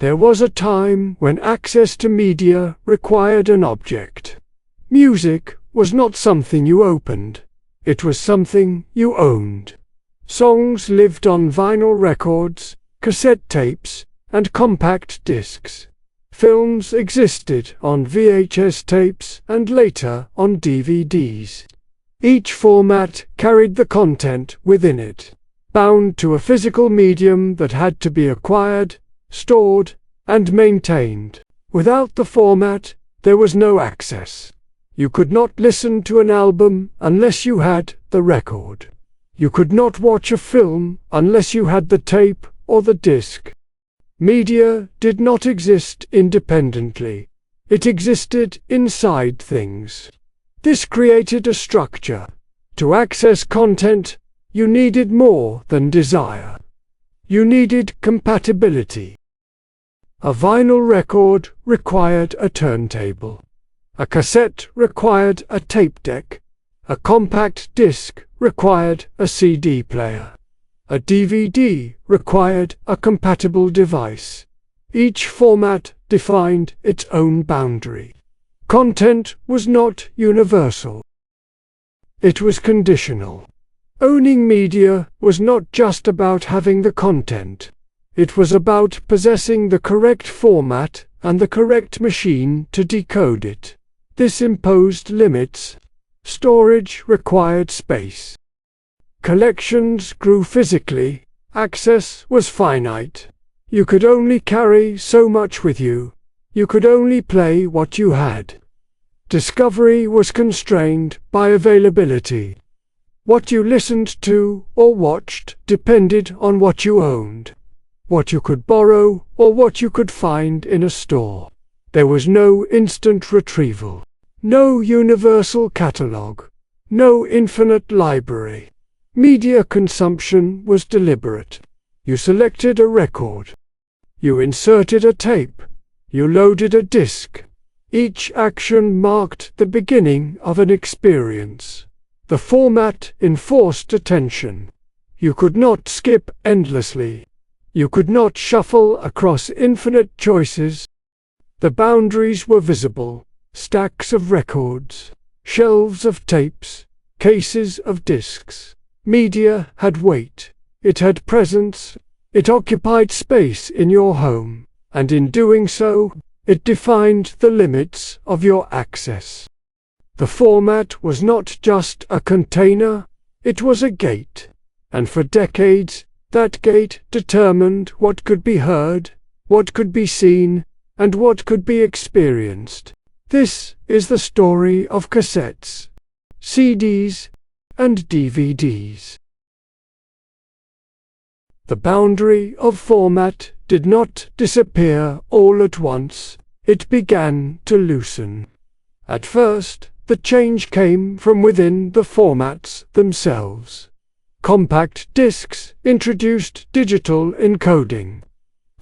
There was a time when access to media required an object. Music was not something you opened, it was something you owned. Songs lived on vinyl records, cassette tapes, and compact discs. Films existed on VHS tapes and later on DVDs. Each format carried the content within it, bound to a physical medium that had to be acquired, stored, and maintained. Without the format, there was no access. You could not listen to an album unless you had the record. You could not watch a film unless you had the tape or the disc. Media did not exist independently. It existed inside things. This created a structure. To access content, you needed more than desire. You needed compatibility. A vinyl record required a turntable. A cassette required a tape deck. A compact disc required a CD player. A DVD required a compatible device. Each format defined its own boundary. Content was not universal. It was conditional. Owning media was not just about having the content. It was about possessing the correct format and the correct machine to decode it. This imposed limits. Storage required space. Collections grew physically. Access was finite. You could only carry so much with you. You could only play what you had. Discovery was constrained by availability. What you listened to or watched depended on what you owned, what you could borrow or what you could find in a store. There was no instant retrieval, no universal catalog, no infinite library. Media consumption was deliberate. You selected a record. You inserted a tape. You loaded a disc. Each action marked the beginning of an experience. The format enforced attention. You could not skip endlessly. You could not shuffle across infinite choices. The boundaries were visible. Stacks of records, shelves of tapes, cases of discs. Media had weight. It had presence. It occupied space in your home, and in doing so, it defined the limits of your access. The format was not just a container, it was a gate, and for decades, that gate determined what could be heard, what could be seen, and what could be experienced. This is the story of cassettes, CDs, and DVDs. The boundary of format did not disappear all at once, it began to loosen. At first, the change came from within the formats themselves. Compact discs introduced digital encoding.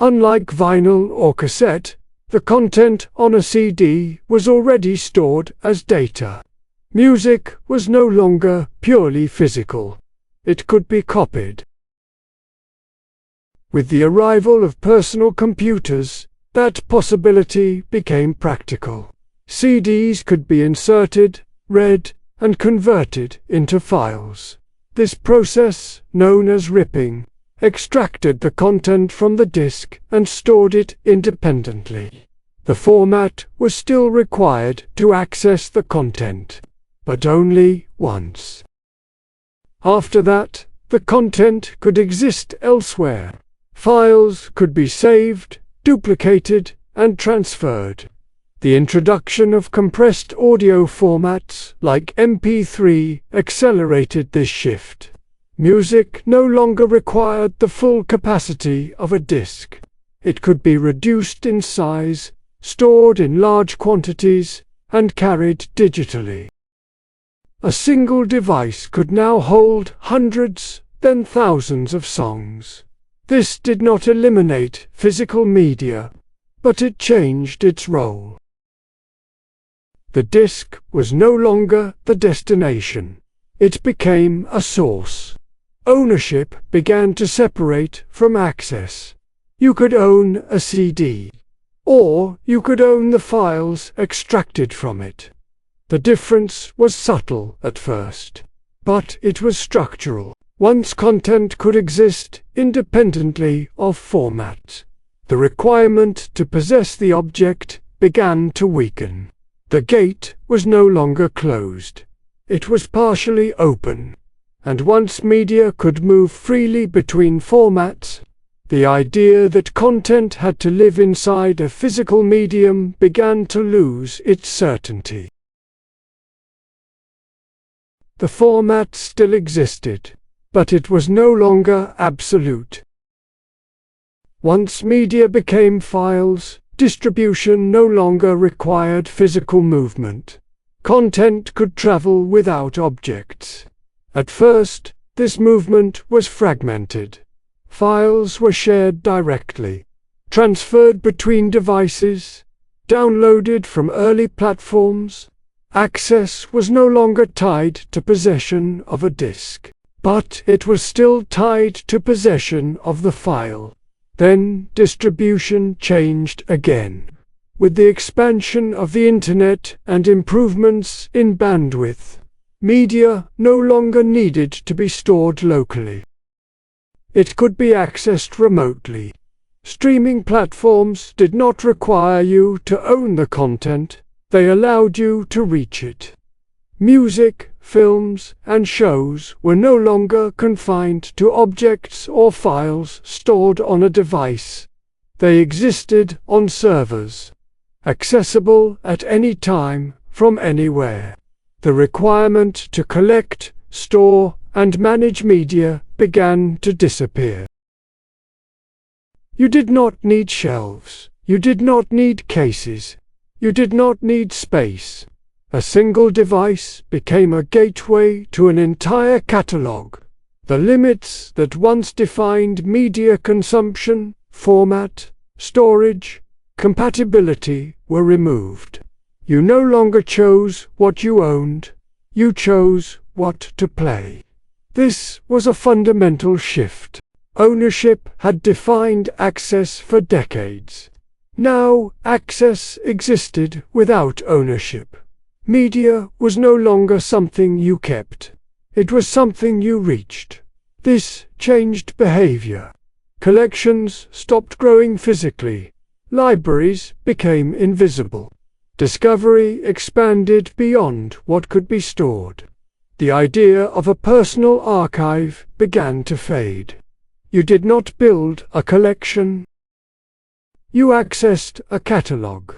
Unlike vinyl or cassette, the content on a CD was already stored as data. Music was no longer purely physical. It could be copied. With the arrival of personal computers, that possibility became practical. CDs could be inserted, read, and converted into files. This process, known as ripping, extracted the content from the disc and stored it independently. The format was still required to access the content, but only once. After that, the content could exist elsewhere. Files could be saved, duplicated, and transferred. The introduction of compressed audio formats like MP3 accelerated this shift. Music no longer required the full capacity of a disc. It could be reduced in size, stored in large quantities, and carried digitally. A single device could now hold hundreds, then thousands of songs. This did not eliminate physical media, but it changed its role. The disc was no longer the destination. It became a source. Ownership began to separate from access. You could own a CD, or you could own the files extracted from it. The difference was subtle at first, but it was structural. Once content could exist independently of format, the requirement to possess the object began to weaken. The gate was no longer closed. It was partially open, and once media could move freely between formats, the idea that content had to live inside a physical medium began to lose its certainty. The format still existed, but it was no longer absolute. Once media became files, distribution no longer required physical movement. Content could travel without objects. At first, this movement was fragmented. Files were shared directly, transferred between devices, downloaded from early platforms. Access was no longer tied to possession of a disk, but it was still tied to possession of the file. Then distribution changed again. With the expansion of the Internet and improvements in bandwidth, media no longer needed to be stored locally. It could be accessed remotely. Streaming platforms did not require you to own the content, they allowed you to reach it. Music, films, and shows were no longer confined to objects or files stored on a device. They existed on servers, accessible at any time, from anywhere. The requirement to collect, store, and manage media began to disappear. You did not need shelves. You did not need cases. You did not need space. A single device became a gateway to an entire catalog. The limits that once defined media consumption, format, storage, compatibility were removed. You no longer chose what you owned, you chose what to play. This was a fundamental shift. Ownership had defined access for decades. Now access existed without ownership. Media was no longer something you kept. It was something you reached. This changed behavior. Collections stopped growing physically. Libraries became invisible. Discovery expanded beyond what could be stored. The idea of a personal archive began to fade. You did not build a collection. You accessed a catalog.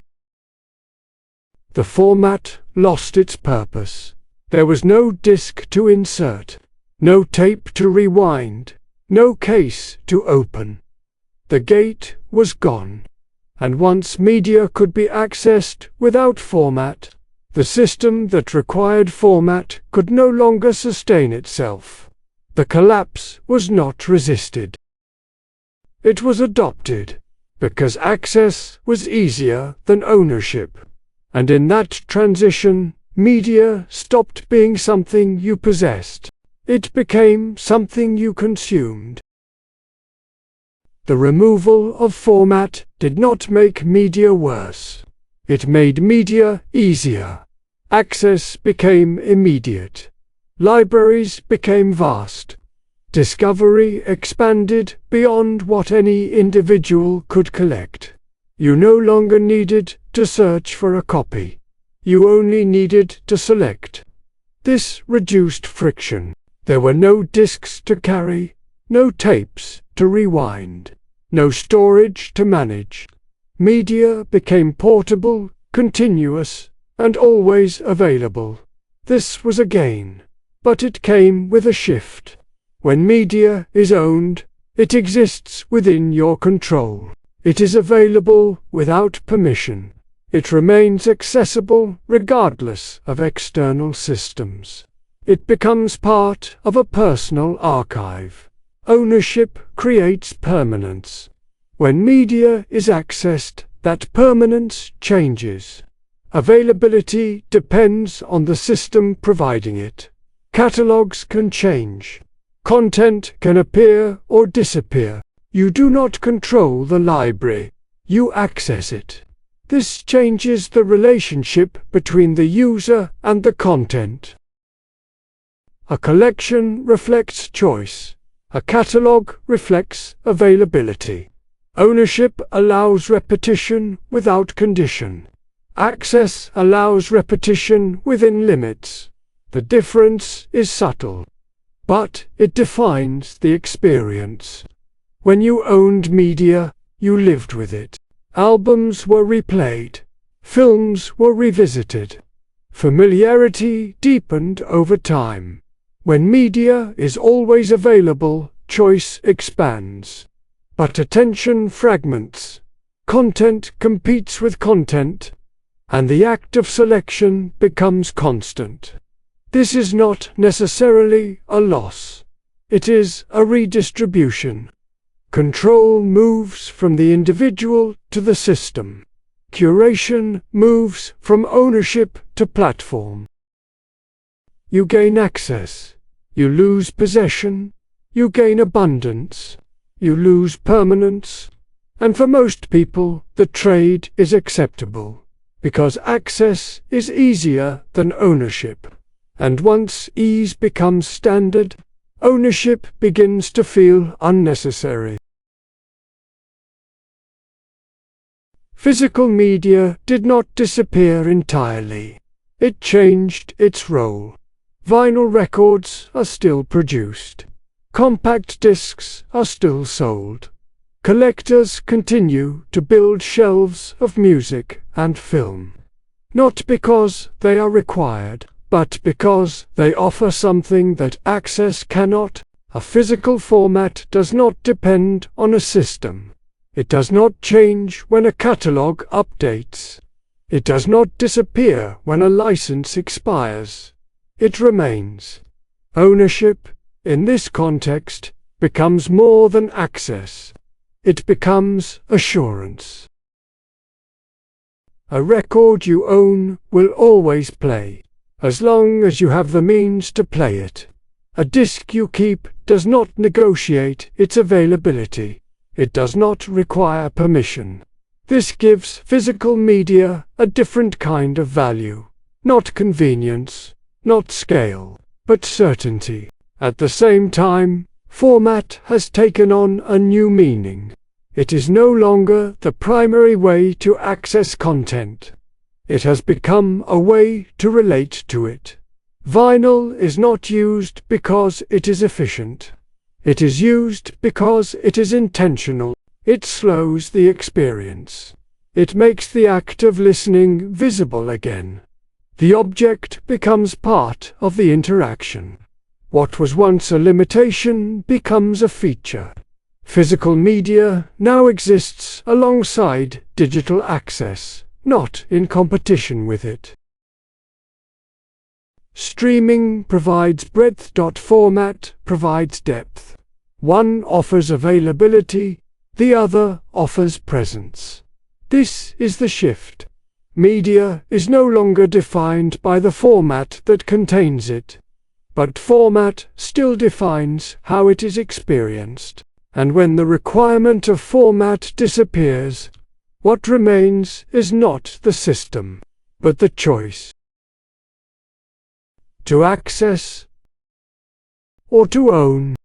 The format lost its purpose. There was no disc to insert, no tape to rewind, no case to open. The gate was gone, and once media could be accessed without format, the system that required format could no longer sustain itself. The collapse was not resisted. It was adopted, because access was easier than ownership. And in that transition, media stopped being something you possessed. It became something you consumed. The removal of format did not make media worse. It made media easier. Access became immediate. Libraries became vast. Discovery expanded beyond what any individual could collect. You no longer needed to search for a copy. You only needed to select. This reduced friction. There were no discs to carry, no tapes to rewind, no storage to manage. Media became portable, continuous, and always available. This was a gain, but it came with a shift. When media is owned, it exists within your control. It is available without permission. It remains accessible regardless of external systems. It becomes part of a personal archive. Ownership creates permanence. When media is accessed, that permanence changes. Availability depends on the system providing it. Catalogs can change. Content can appear or disappear. You do not control the library, you access it. This changes the relationship between the user and the content. A collection reflects choice. A catalog reflects availability. Ownership allows repetition without condition. Access allows repetition within limits. The difference is subtle, but it defines the experience. When you owned media, you lived with it. Albums were replayed. Films were revisited. Familiarity deepened over time. When media is always available, choice expands. But attention fragments. Content competes with content, and the act of selection becomes constant. This is not necessarily a loss. It is a redistribution. Control moves from the individual to the system. Curation moves from ownership to platform. You gain access. You lose possession. You gain abundance. You lose permanence. And for most people, the trade is acceptable, because access is easier than ownership. And once ease becomes standard, ownership begins to feel unnecessary. Physical media did not disappear entirely. It changed its role. Vinyl records are still produced. Compact discs are still sold. Collectors continue to build shelves of music and film. Not because they are required, but because they offer something that access cannot. A physical format does not depend on a system. It does not change when a catalog updates. It does not disappear when a license expires. It remains. Ownership, in this context, becomes more than access. It becomes assurance. A record you own will always play, as long as you have the means to play it. A disc you keep does not negotiate its availability. It does not require permission. This gives physical media a different kind of value. Not convenience, not scale, but certainty. At the same time, format has taken on a new meaning. It is no longer the primary way to access content. It has become a way to relate to it. Vinyl is not used because it is efficient. It is used because it is intentional. It slows the experience. It makes the act of listening visible again. The object becomes part of the interaction. What was once a limitation becomes a feature. Physical media now exists alongside digital access, not in competition with it. Streaming provides breadth. Format provides depth. One offers availability, the other offers presence. This is the shift. Media is no longer defined by the format that contains it, but format still defines how it is experienced. And when the requirement of format disappears, what remains is not the system, but the choice. To access or to own.